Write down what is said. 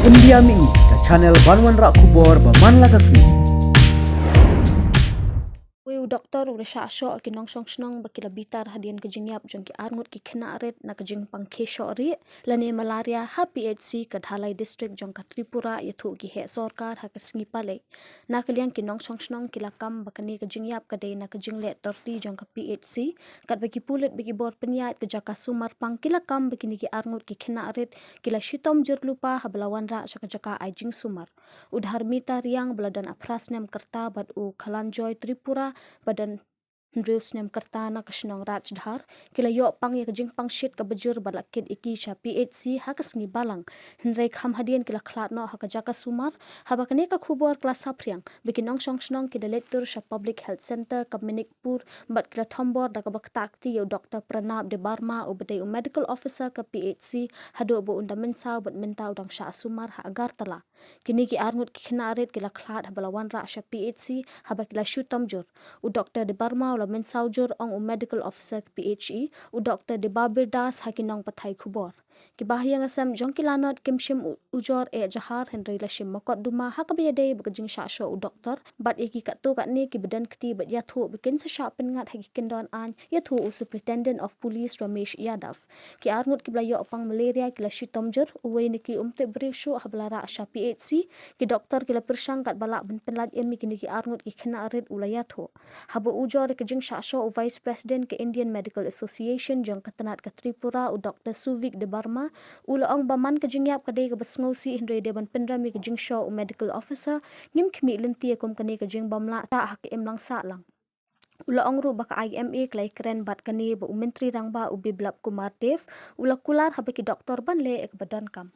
India Mi ke channel Banwan Rak Kubor Baman Lagasmi. Weu doktor ura syasyo ki nong song snong baki labitar hadian kejingyap jong ki arngut ki kena red na kejing pangkesyo ri lani malaria ha PHC kadhalai district jong ka Tripura yathu ki he sorkar ha kesngi pale na kaliang ki nong song snong ki lakam bakani kejingyap kadai na kejing le torti jong ka PHC kat baki pulit baki bor penyat ke jaka sumar pang ki lakam baki ni ki arngut ki kena red ki la shitom jerlupa ha belawan ra jaka ajing sumar udhar mita riang beladan apras nem kerta bad u kalanjoy Tripura badan Hendrius nem kertana kesenong rajdhar kila yok pang ya kejing pang shit ka bejur balakit iki cha PHC ha kesngi balang hendrai kham hadian kila khlat no ha ka jaka sumar ha bakane ka khubor kelas sapriang bikin nong song snong kila lektur sha public health center ka minikpur bat kila thombor da ka baktakti yo Dr. Pranab de Barma u bedai u medical officer ka PHC hado bo unda mensau bat mentau dang sha sumar ha agartala kini ki arngut ki khenaret kila khlat ha balawan ra sha PHC ha bakila shutam jur u Dr. de Barma la men saujur ong u medical officer PHE u Dr. de Babir Das hakinong pathai khubor ki bahya ngasam jongki lanot kimshim ujor e jahar hendrai lashim makot duma hakabiyade bukajing shasho u doktor bat eki katto katni ki bedan kti bat yathu bikin sa shapen ngat hakikin don an yathu u superintendent of police Ramesh Yadav ki arngut ki blayo opang malaria ki la shitomjur uwe niki umte brishu hablara asha PHC ki doktor ki la persang kat balak ben penlad emi ki niki arngut ki khena arid ulayathu habo ujor ke jing shasho u vice president ke Indian Medical Association jong katanat ka Tripura u Dr. Suvik de Barma ula ong baman ke jingyap kadai ke basngausi hindre deban pendrami ke jing show u medical officer ngim khmi lenti kom kani ke jing bamla ta hak em lang sa lang ula ong ru baka IMA klai kren bat kani bu menteri rangba u Biplab Kumar Dev ula kular habaki doktor ban le ek badan kam